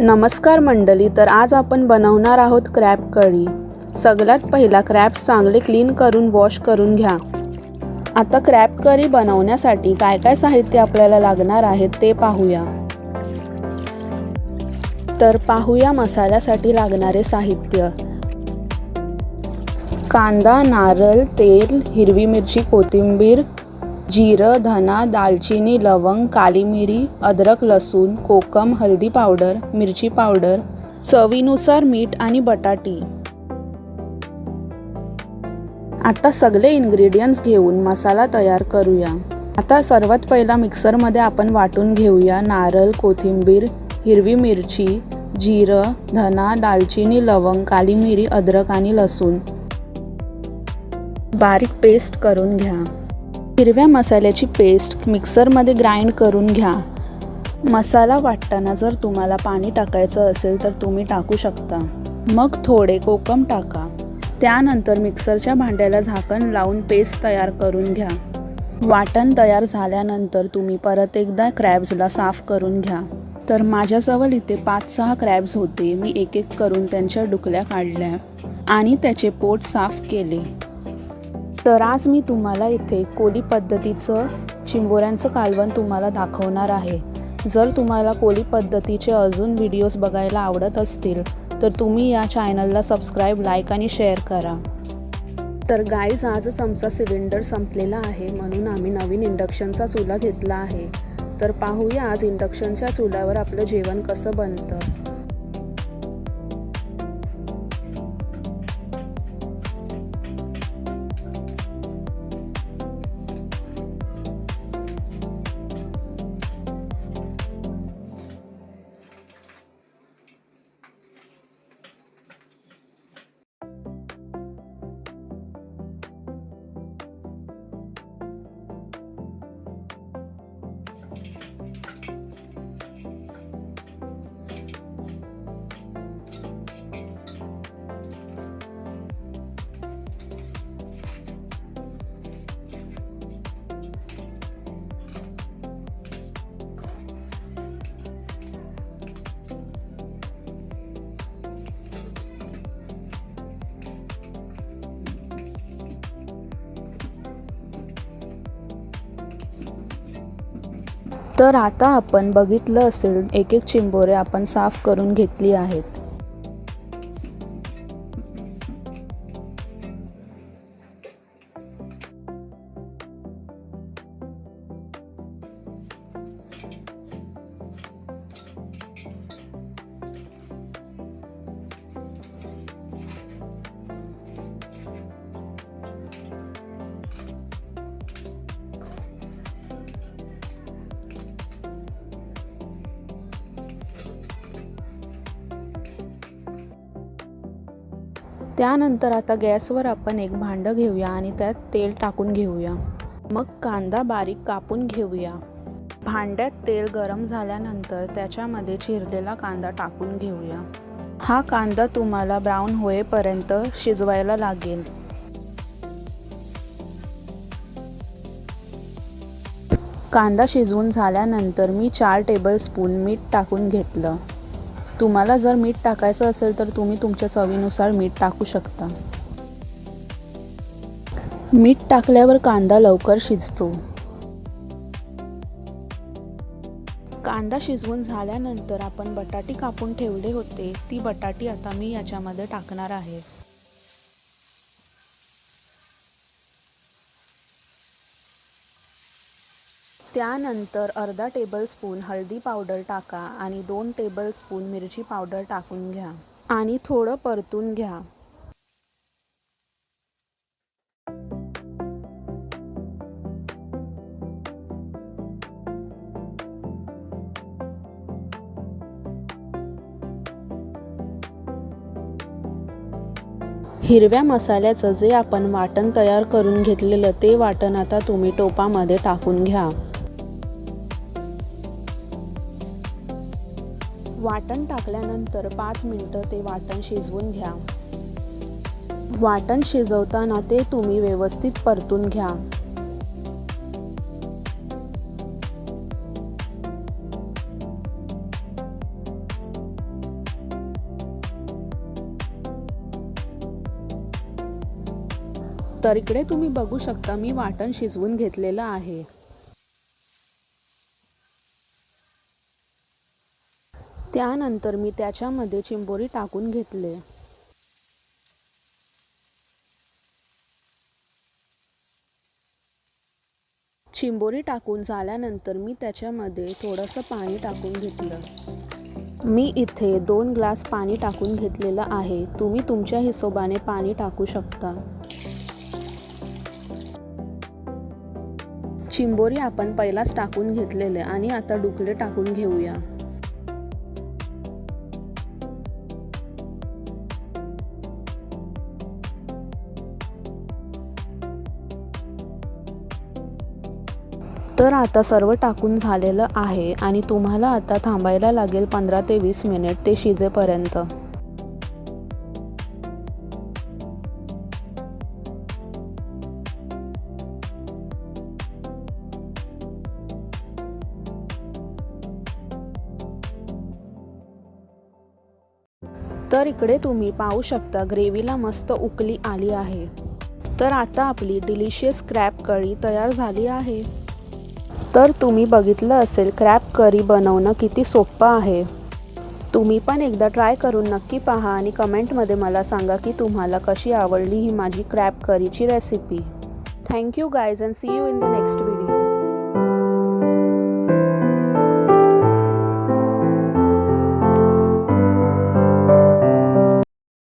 नमस्कार मंडळी, तर आज आपण बनवणार आहोत क्रॅब करी। सगळ्यात पहिला क्रॅब्स चांगले क्लीन करून वॉश करून घ्या। आता क्रॅब करी बनवण्यासाठी काय काय साहित्य आपल्याला लागणार आहे ते पाहूया। तर पाहूया मसाल्यासाठी लागणारे साहित्य। कांदा, नारळ, तेल, हिरवी मिरची, कोथिंबीर, जीरा, धना, दालचिनी, लवंग, काली मिरी, अद्रक, लसूण, कोकम, हळदी पावडर, मिरची पावडर, चवीनुसार मीठ आणि बटाटी। आता सगळे इंग्रेडिएंट्स घेऊन मसाला तयार करूया। आता सर्वात पहिला मिक्सर मध्ये आपण वाटून घेऊया नारळ, कोथिंबीर, हिरवी मिरची, जीरा, धना, दालचिनी, लवंग, काली मिरी, अद्रक आणि लसूण बारीक पेस्ट करून घ्या। हिरव्या मसाल्याची पेस्ट मिक्सरमध्ये ग्राइंड करून घ्या। मसाला वाटताना जर तुम्हाला पाणी टाकायचं असेल तर तुम्ही टाकू शकता। मग थोडे कोकम टाका। त्यानंतर मिक्सरच्या भांड्याला झाकण लावून पेस्ट तयार करून घ्या। वाटण तयार झाल्यानंतर तुम्ही परत एकदा क्रॅब्सला साफ करून घ्या। तर माझ्याजवळ इथे 5-6 क्रॅब्स होते। मी एक एक करून त्यांच्या डुकल्या काढल्या आणि त्याचे पोट साफ केले। तर आज मी तुम्हाला इथे कोली पद्धतीचं चिंबोऱ्यांचं कालवण तुम्हाला दाखवणार आहे। जर तुम्हाला कोली पद्धतीचे अजून व्हिडिओज बघायला आवडत असतील तर तुम्ही या चॅनलला सबस्क्राईब, लाईक आणि शेअर करा। तर गाईज, आजच आमचा सिलेंडर संपलेला आहे म्हणून आम्ही नवीन इंडक्शनचा चुला घेतला आहे। तर पाहूया आज इंडक्शनच्या चुल्यावर आपलं जेवण कसं बनतं। तर आता आपण बघितलं असेल एक एक चिंबोरे आपण साफ करून घेतली आहेत। त्यानंतर आता गॅसवर आपण एक भांडं घेऊया आणि त्यात तेल टाकून घेऊया। मग कांदा बारीक कापून घेऊया। भांड्यात तेल गरम झाल्यानंतर त्याच्यामध्ये चिरलेला कांदा टाकून घेऊया। हा कांदा तुम्हाला ब्राऊन होईपर्यंत शिजवायला लागेल। कांदा शिजवून झाल्यानंतर मी 4 टेबलस्पून मीठ टाकून घेतलं। तुम्हाला जर मीठ टाकायचं असेल तर तुम्ही तुमच्या चवीनुसार मीठ टाकू शकता। मीठ टाकल्यावर कांदा लवकर शिजतो। कांदा शिजवून झाल्यानंतर आपण बटाटी कापून ठेवले होते, ती बटाटी आता मी याच्यामध्ये टाकणार आहे। त्यानंतर अर्धा टेबलस्पून हळदी पावडर टाका आणि 2 टेबलस्पून मिरची पावडर टाकून घ्या आणि थोडं परतून घ्या। हिरव्या मसाल्याचं जे आपण वाटण तयार करून घेतलेलं ते वाटण आता तुम्ही टोपामध्ये टाकून घ्या। वाटण टाकल्यानंतर 5 मिनिटं ते वाटण शिजवून घ्या। वाटण शिजवताना ते तुम्ही व्यवस्थित परतून घ्या। तर इकडे तुम्ही बघू शकता मी वाटण शिजवून घेतलेलं आहे. त्यानंतर मी त्याच्यामध्ये चिंबोरी टाकून घेतले. चिंबोरी टाकून झाल्यानंतर मी त्याच्यामध्ये थोडंसं पाणी टाकून घेतलं. मी इथे 2 ग्लास पाणी टाकून घेतलेलं आहे. तुम्ही तुमच्या हिशोबाने पाणी टाकू शकता. चिंबोरी आपण पहिलाच टाकून घेतलेले आणि आता डुकले टाकून घेऊया. तर आता सर्व टाकून झालेलं आहे आणि तुम्हाला आता थांबायला लागेल 15 ते 20 मिनिट ते शिजेपर्यंत. तर इकडे तुम्ही पाहू शकता ग्रेव्हीला मस्त उकळी आली आहे. तर आता आपली डिलिशियस क्रॅब करी तयार झाली आहे. तर तुम्ही बघितलं असेल क्रॅब करी बनवणं किती सोपं आहे. तुम्ही पण एकदा ट्राय करून नक्की पहा आणि कमेंटमध्ये मला सांगा की तुम्हाला कशी आवडली ही माझी क्रॅब करीची recipe. Thank you guys and see you in the next video.